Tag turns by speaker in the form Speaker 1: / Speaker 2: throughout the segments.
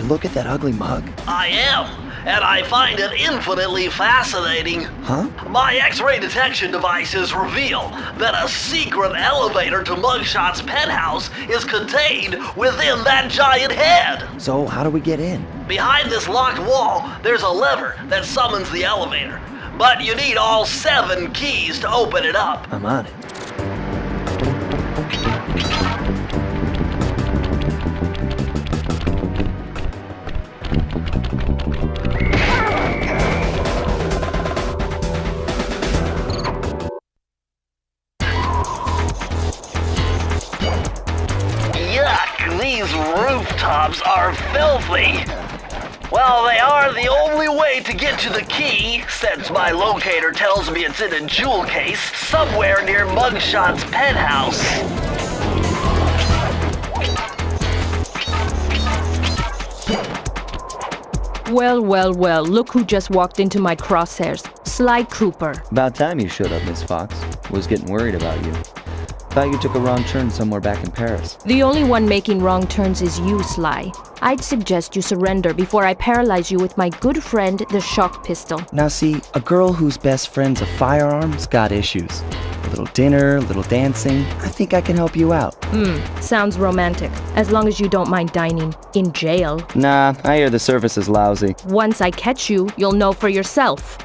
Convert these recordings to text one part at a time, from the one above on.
Speaker 1: look at that ugly mug?
Speaker 2: I am, and I find it infinitely fascinating.
Speaker 1: Huh?
Speaker 2: My X-ray detection devices reveal that a secret elevator to Mugshot's penthouse is contained within that giant head.
Speaker 1: So how do we get in?
Speaker 2: Behind this locked wall, there's a lever that summons the elevator. But you need all 7 keys to open it up.
Speaker 1: I'm on it.
Speaker 2: Yuck, these rooftops are filthy. Well, they are the only way to get to the key, since my locator tells me it's in a jewel case somewhere near Mugshot's penthouse.
Speaker 3: Well, look who just walked into my crosshairs. Sly Cooper.
Speaker 1: About time you showed up, Miss Fox. Was getting worried about you. Thought you took a wrong turn somewhere back in Paris.
Speaker 3: The only one making wrong turns is you, Sly. I'd suggest you surrender before I paralyze you with my good friend, the shock pistol.
Speaker 1: Now see, a girl whose best friend's a firearm's got issues. A little dinner, a little dancing. I think I can help you out.
Speaker 3: Sounds romantic. As long as you don't mind dining in jail.
Speaker 1: Nah, I hear the service is lousy.
Speaker 3: Once I catch you, you'll know for yourself.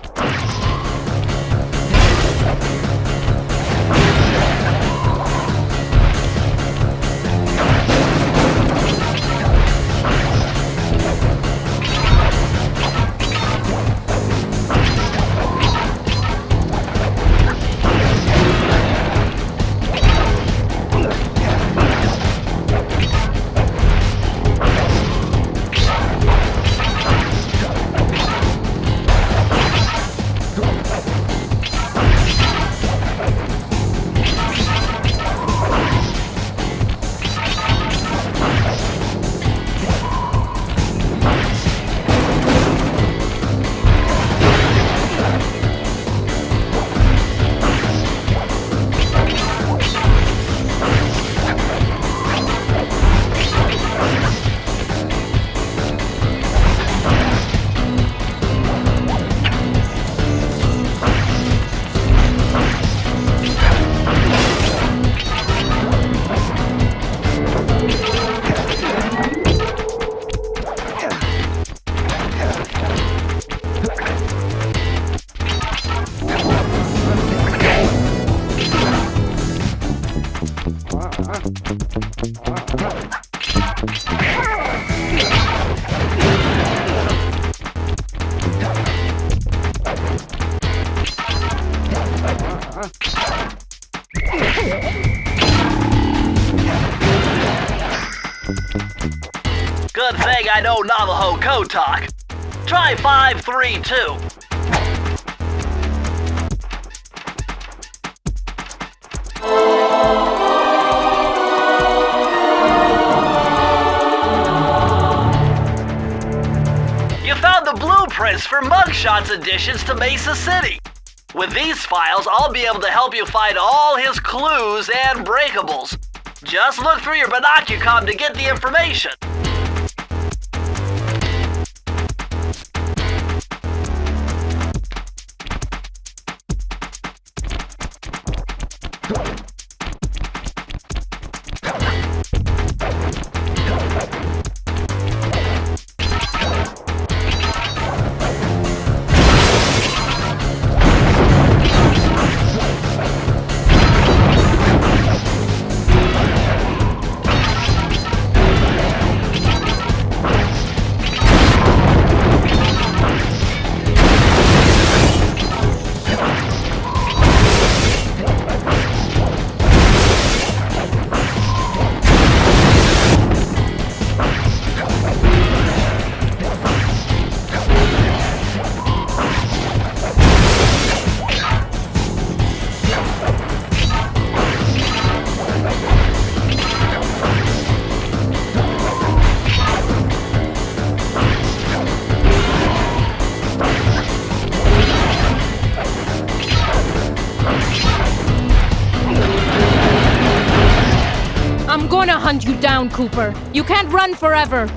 Speaker 2: Good thing I know Navajo code talk. Try 532. You found the blueprints for Mugshot's additions to Mesa City. With these files, I'll be able to help you find all his clues and breakables. Just look through your binocucom to get the information.
Speaker 3: I'm gonna hunt you down, Cooper. You can't run forever.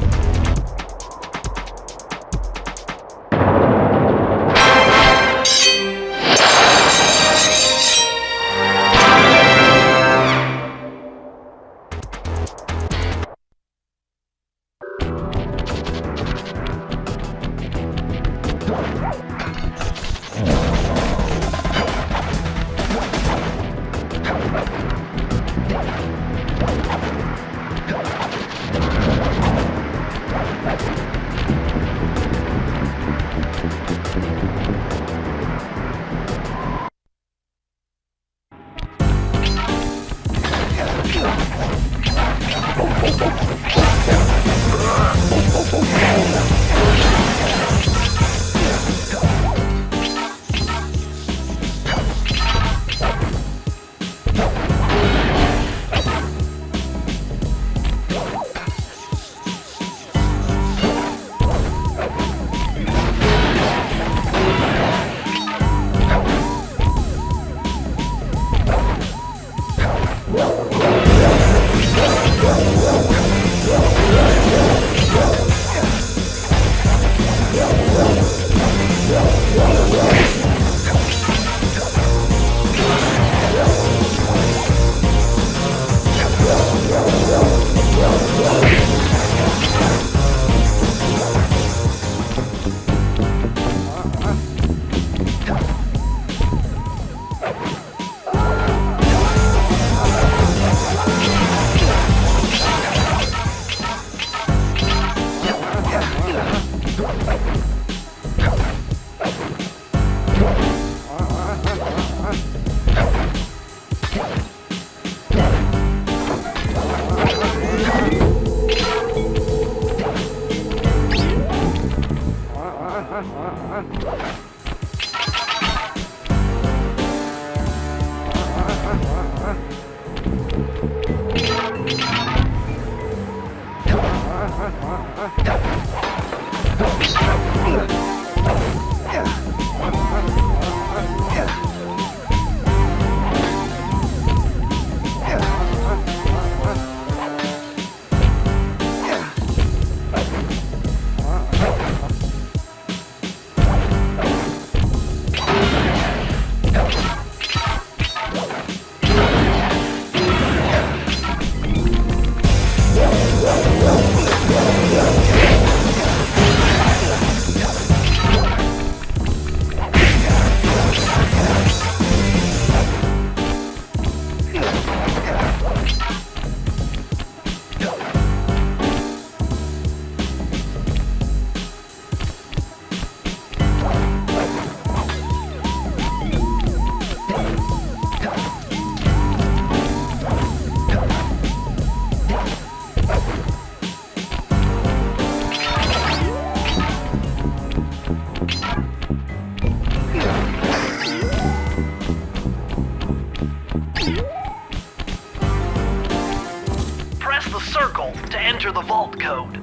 Speaker 2: enter the vault code.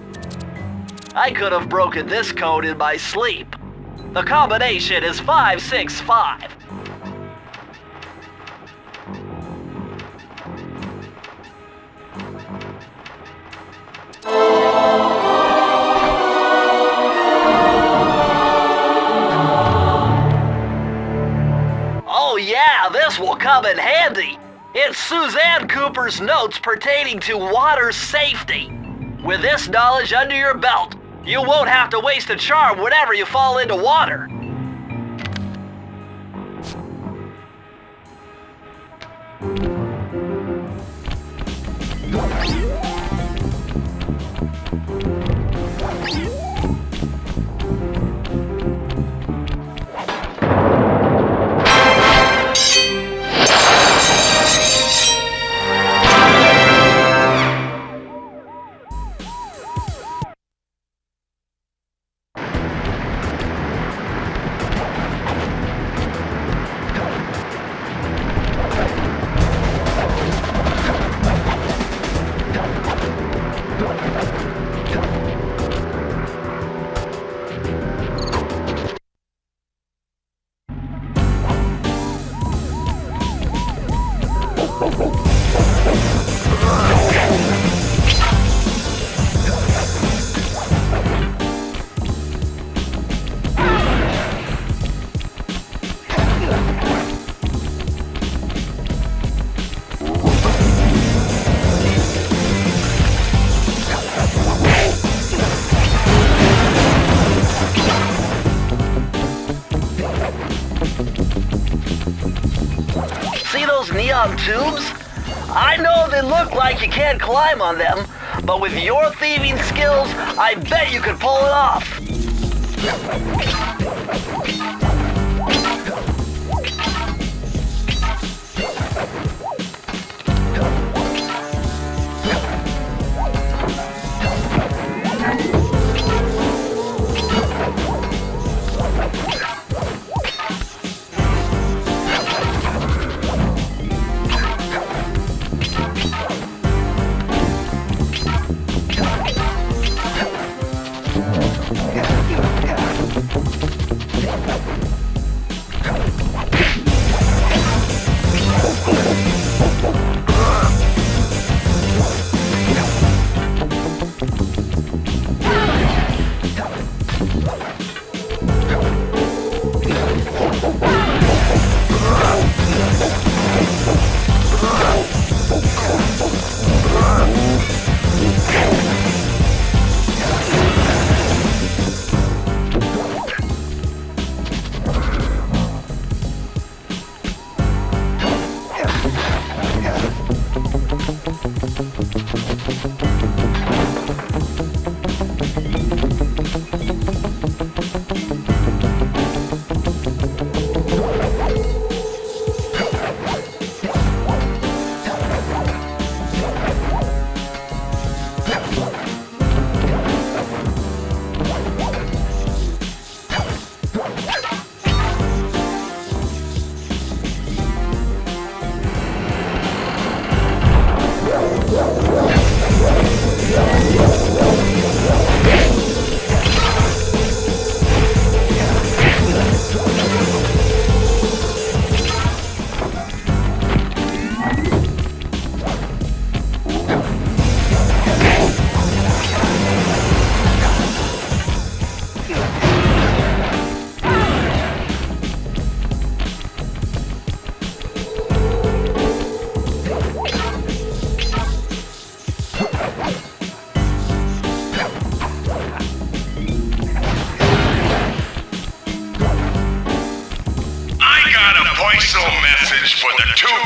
Speaker 2: I could have broken this code in my sleep. The combination is 565. Oh yeah, this will come in handy. It's Suzanne Cooper's notes pertaining to water safety. With this knowledge under your belt, you won't have to waste a charm whenever you fall into water. See those neon tubes? I know they look like you can't climb on them, but with your thieving skills, I bet you could pull it off.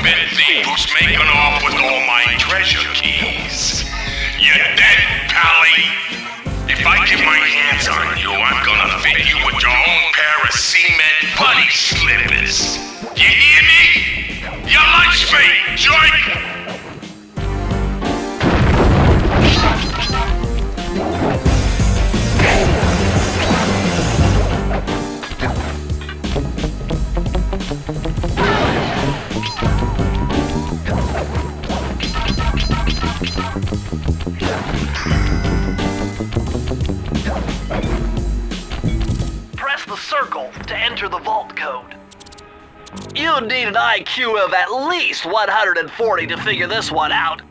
Speaker 4: counterfeit thief who's making off with all my treasure keys. You're dead, Pally. If I get my hands on you, I'm gonna fit you with your own pair of cement putty slippers. You hear me? Your lunch mate, joint!
Speaker 2: Press the circle to enter the vault code. You need an IQ of at least 140 to figure this one out.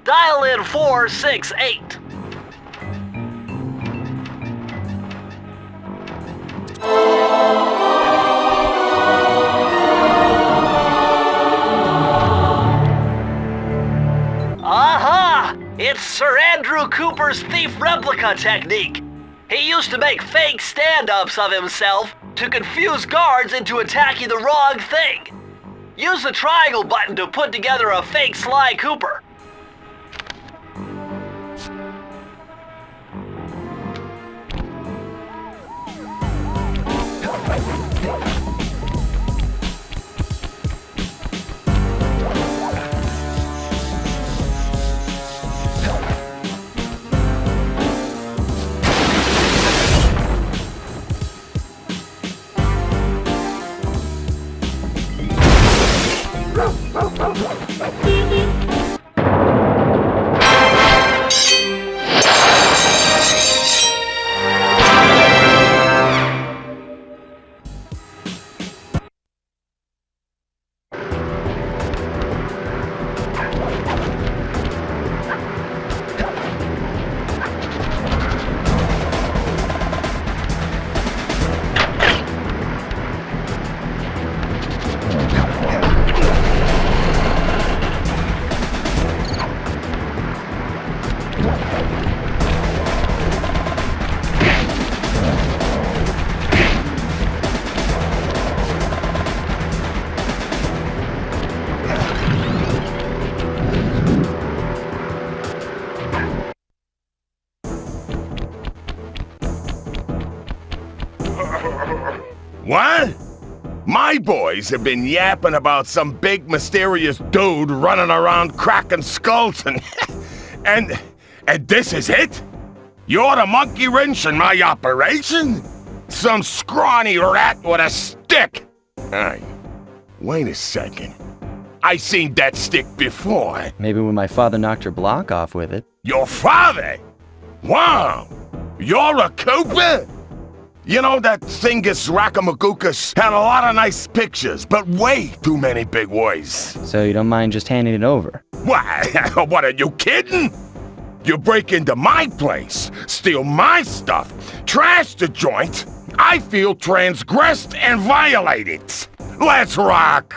Speaker 2: Dial in 468. Aha! It's Sir Andrew Cooper's thief replica technique. He used to make fake stand-ups of himself to confuse guards into attacking the wrong thing. Use the triangle button to put together a fake Sly Cooper.
Speaker 4: What? My boys have been yapping about some big mysterious dude running around cracking skulls and this is it? You're the monkey wrench in my operation? Some scrawny rat with a stick? Hey, wait a second. I seen that stick before.
Speaker 1: Maybe when my father knocked your block off with it.
Speaker 4: Your father? Wow! You're a Cooper? You know, that Thingus Racoonus had a lot of nice pictures, but way too many big words.
Speaker 1: So you don't mind just handing it over?
Speaker 4: What? What, are you kidding? You break into my place, steal my stuff, trash the joint. I feel transgressed and violated. Let's rock!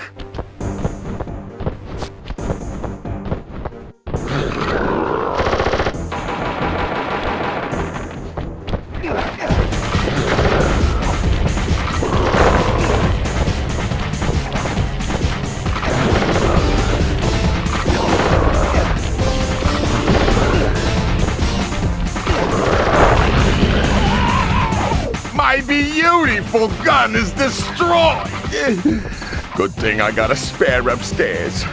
Speaker 4: My beautiful gun is destroyed! Good thing I got a spare upstairs.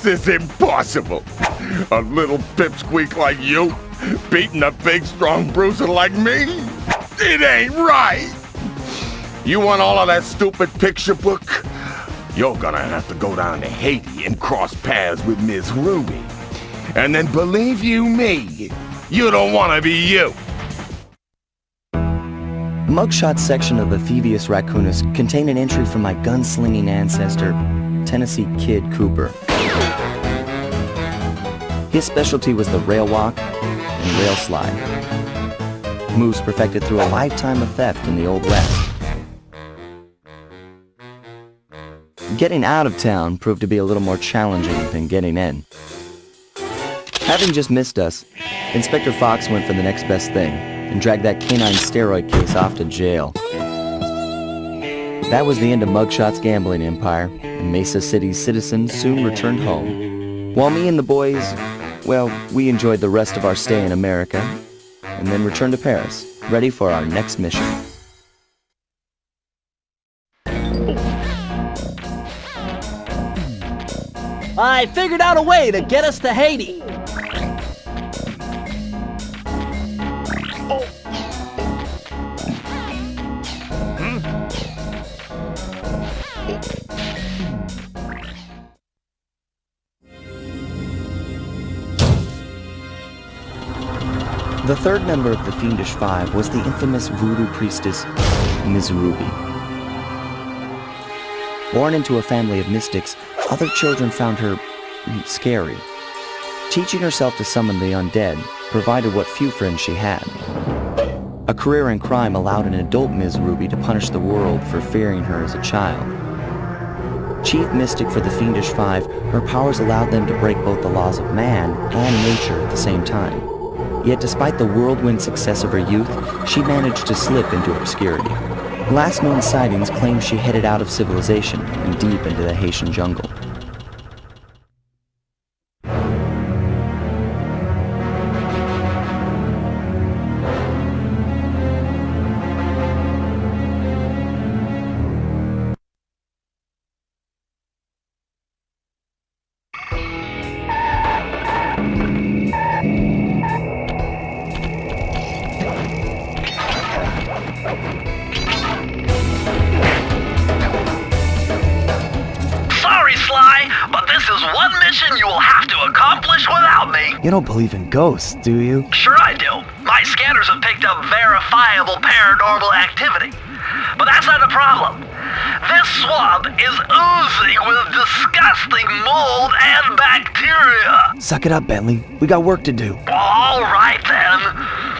Speaker 4: This is impossible. A little pipsqueak like you beating a big, strong bruiser like me? It ain't right. You want all of that stupid picture book? You're gonna have to go down to Haiti and cross paths with Miss Ruby. And then believe you me, you don't want to be you.
Speaker 1: The mugshot section of the Thievius Racoonus contained an entry from my gunslinging ancestor, Tennessee Kid Cooper. His specialty was the rail walk and rail slide, moves perfected through a lifetime of theft in the Old West. Getting out of town proved to be a little more challenging than getting in. Having just missed us, Inspector Fox went for the next best thing and dragged that canine steroid case off to jail. That was the end of Mugshot's gambling empire, and Mesa City's citizens soon returned home. While me and the boys, well, we enjoyed the rest of our stay in America, and then returned to Paris, ready for our next mission.
Speaker 5: I figured out a way to get us to Haiti.
Speaker 1: The third member of the Fiendish Five was the infamous voodoo priestess, Ms. Ruby. Born into a family of mystics, other children found her scary. Teaching herself to summon the undead provided what few friends she had. A career in crime allowed an adult Ms. Ruby to punish the world for fearing her as a child. Chief mystic for the Fiendish Five, her powers allowed them to break both the laws of man and nature at the same time. Yet despite the whirlwind success of her youth, she managed to slip into obscurity. Last known sightings claim she headed out of civilization and deep into the Haitian jungle.
Speaker 2: You will have to accomplish without me.
Speaker 1: You don't believe in ghosts, do you?
Speaker 2: Sure I do. My scanners have picked up verifiable paranormal activity. But that's not the problem. This swamp is oozing with disgusting mold and bacteria.
Speaker 1: Suck it up, Bentley. We got work to do.
Speaker 2: All right then.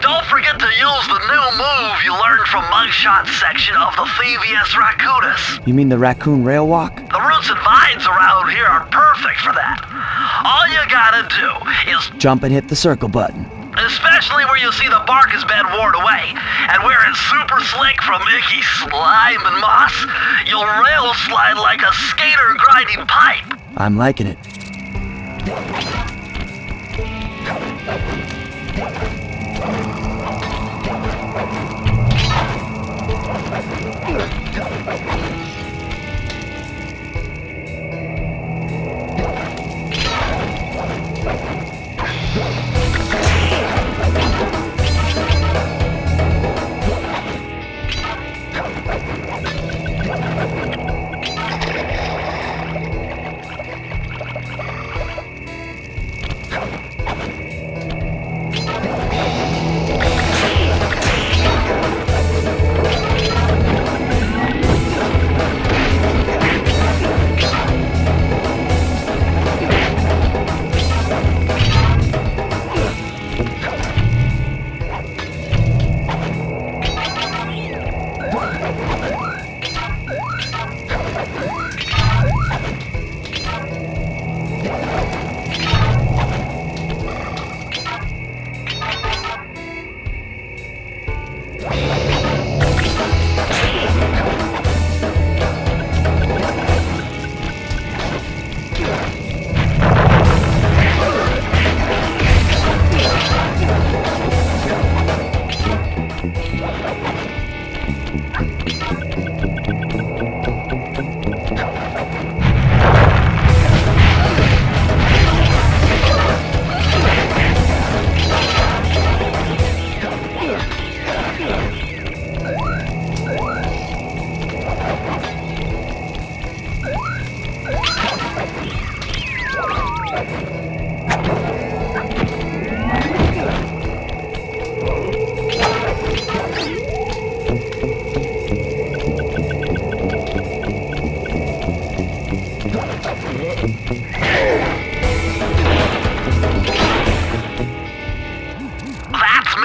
Speaker 2: Don't forget to use the new move you learned from Mugshot's section of the Thievius Racoonus.
Speaker 1: You mean the raccoon rail walk?
Speaker 2: The roots and vines around here are perfect for that. All you gotta do is
Speaker 1: jump and hit the circle button.
Speaker 2: Especially where you see the bark has been worn away, and where it's super slick from icky slime and moss, you'll rail slide like a skater grinding pipe.
Speaker 1: I'm liking it.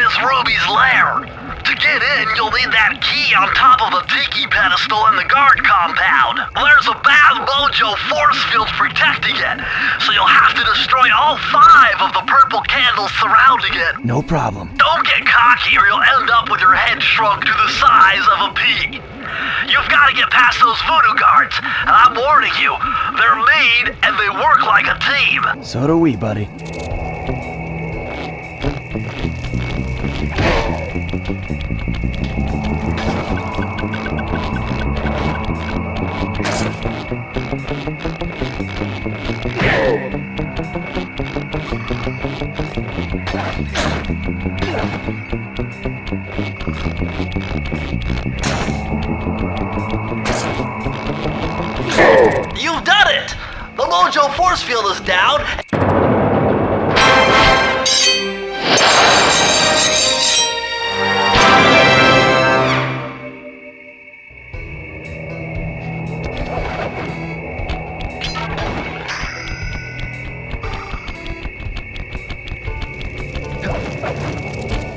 Speaker 2: Miss Ruby's lair. To get in, you'll need that key on top of the tiki pedestal in the guard compound. There's a bad mojo force field protecting it, so you'll have to destroy all 5 of the purple candles surrounding it.
Speaker 1: No problem.
Speaker 2: Don't get cocky or you'll end up with your head shrunk to the size of a pea. You've got to get past those voodoo guards, and I'm warning you, they're mean and they work like a team.
Speaker 1: So do we, buddy.
Speaker 2: You've done it! The mojo force field is down.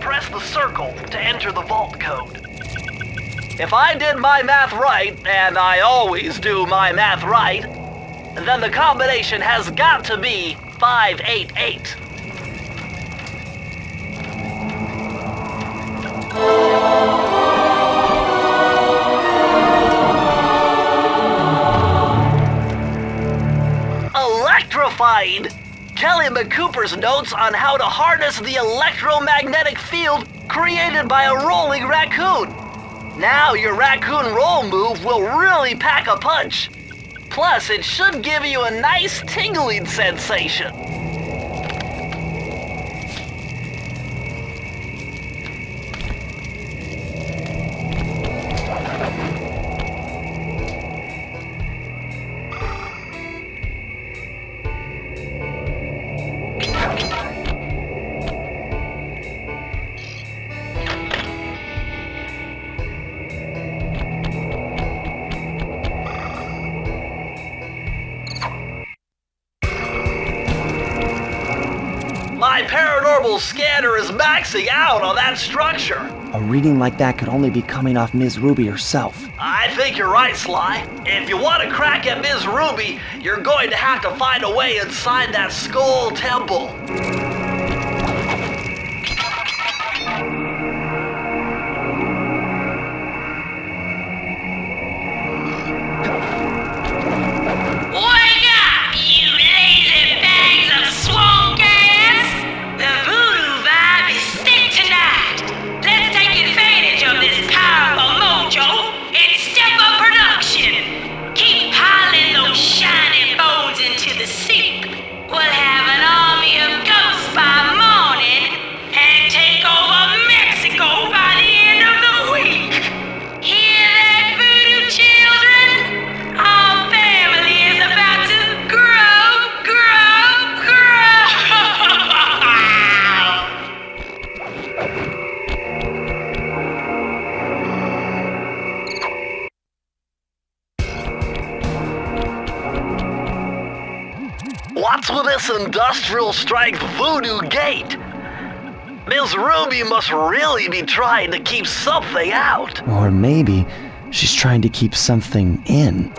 Speaker 2: Press the circle to enter the vault code. If I did my math right, and I always do my math right, then the combination has got to be 588. Electrified! Kelly McCooper's notes on how to harness the electromagnetic field created by a rolling raccoon. Now your raccoon roll move will really pack a punch. Plus, it should give you a nice tingling sensation. My paranormal scanner is maxing out on that structure.
Speaker 1: A reading like that could only be coming off Ms. Ruby herself.
Speaker 2: I think you're right, Sly. If you want to crack at Ms. Ruby, you're going to have to find a way inside that skull temple.
Speaker 6: Wake up, you lazy bags of swamp gas! The voodoo vibe is thick tonight. Let's take advantage of this powerful mojo and step up production. Keep piling those shiny bones into the soup. We'll have an army of ghosts by morning and take over Mexico by the end of the week. Hear that, voodoo children? Our family is about to grow, grow, grow!
Speaker 2: What's with this industrial strength voodoo gate? Ms. Ruby must really be trying to keep something out.
Speaker 1: Or maybe she's trying to keep something in.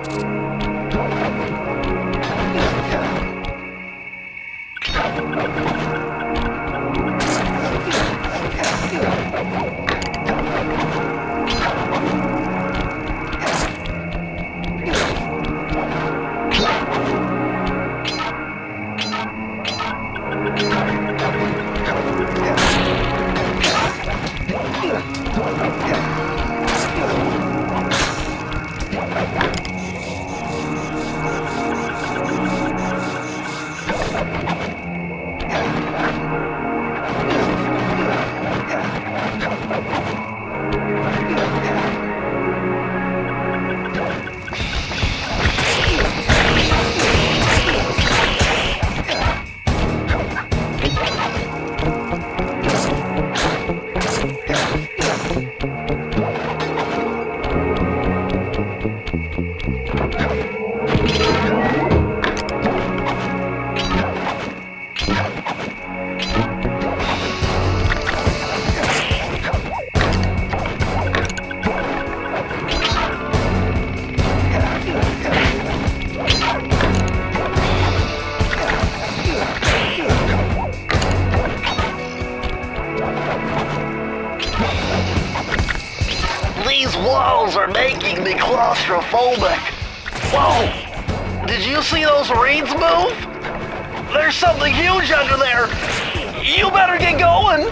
Speaker 2: These walls are making me claustrophobic. Whoa! Did you see those reeds move? There's something huge under there. You better get going.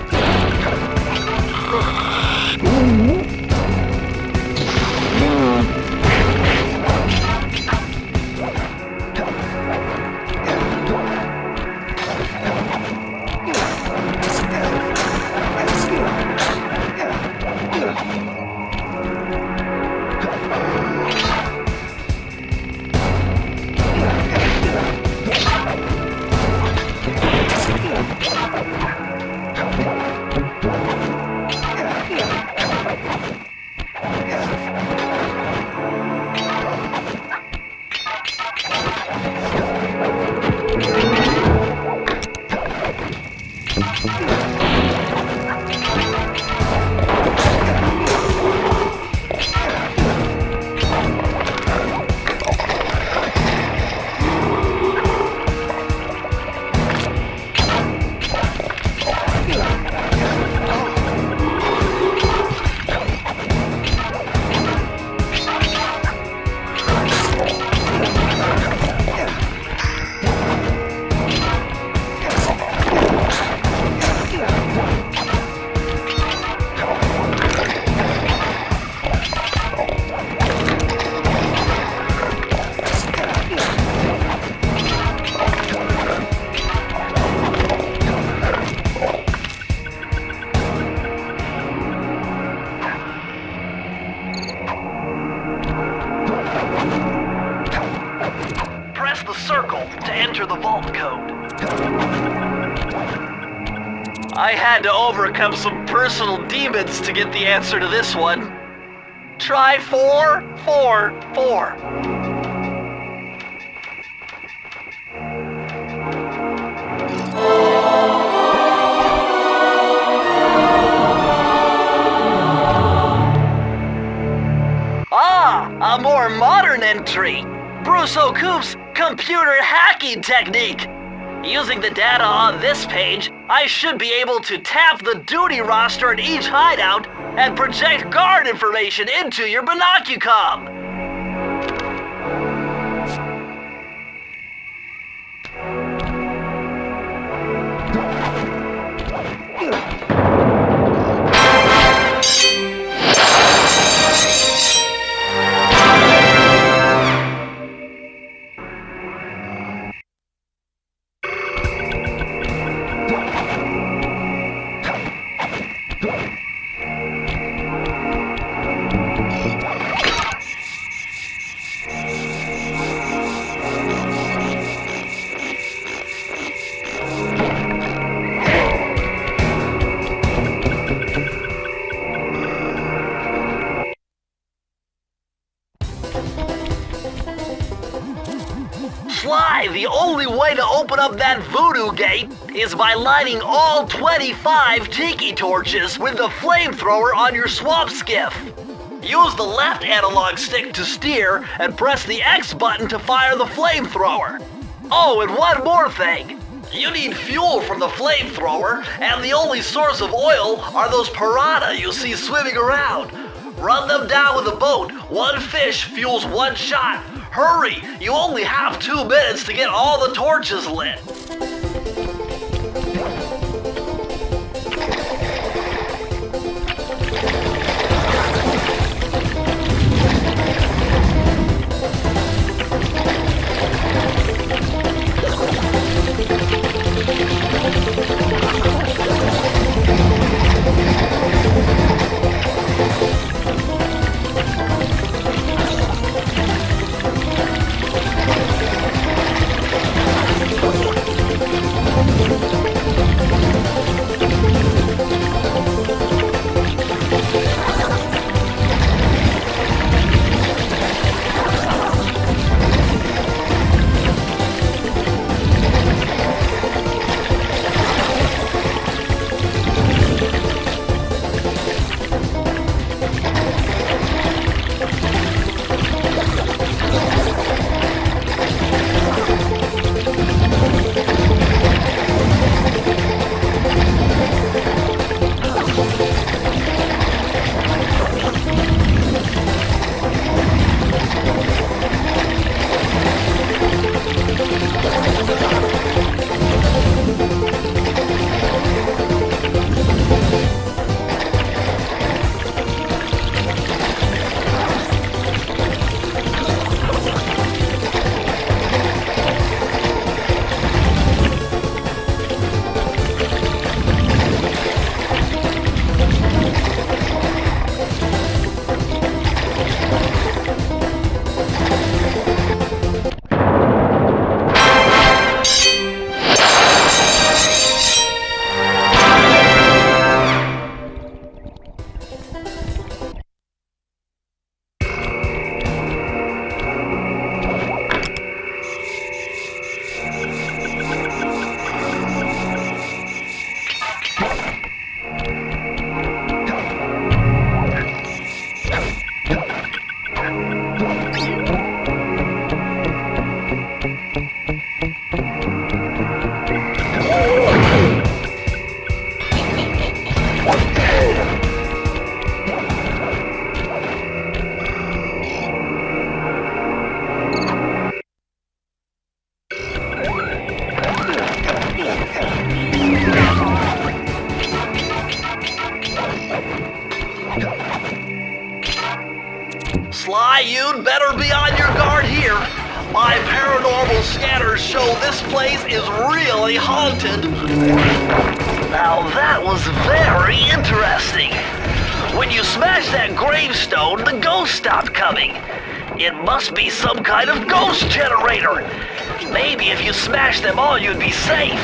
Speaker 2: I had to overcome some personal demons to get the answer to this one. Try 4, 4, 4. Ah, a more modern entry. Bruce O'Coop's computer hacking technique. Using the data on this page, I should be able to tap the duty roster in each hideout and project guard information into your binocucom. Sly, the only way to open up that voodoo gate is by lighting all 25 tiki torches with the flamethrower on your swamp skiff. Use the left analog stick to steer and press the X button to fire the flamethrower. Oh, and one more thing. You need fuel from the flamethrower, and the only source of oil are those piranha you see swimming around. Run them down with a boat. One fish fuels one shot. Hurry! You only have 2 minutes to get all the torches lit. Sly, you'd better be on your guard here. My paranormal scanners show this place is really haunted. Now that was very interesting. When you smashed that gravestone, the ghosts stopped coming. It must be some kind of ghost generator. Maybe if you smashed them all, you'd be safe.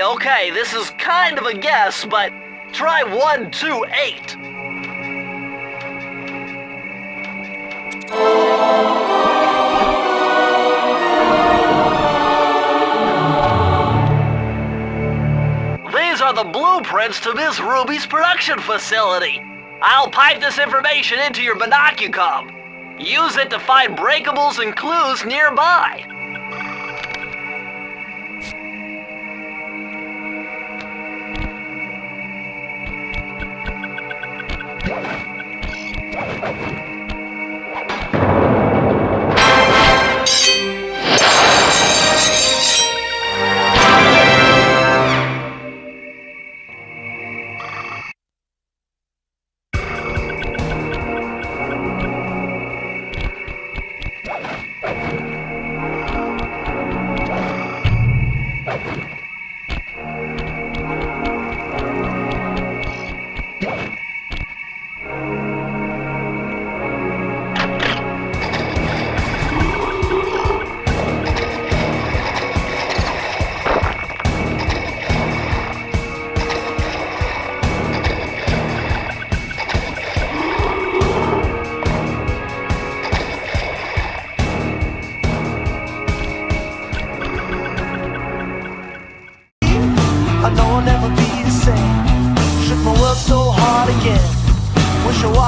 Speaker 2: Okay, this is kind of a guess, but try 128. These are the blueprints to Miss Ruby's production facility. I'll pipe this information into your binocucom. Use it to find breakables and clues nearby.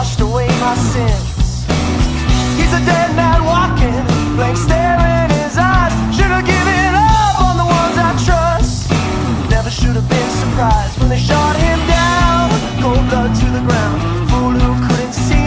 Speaker 7: washed away my sins. He's a dead man walking, blank stare in his eyes. Should have given up on the ones I trust. Never should have been surprised when they shot him down, cold blood to the ground.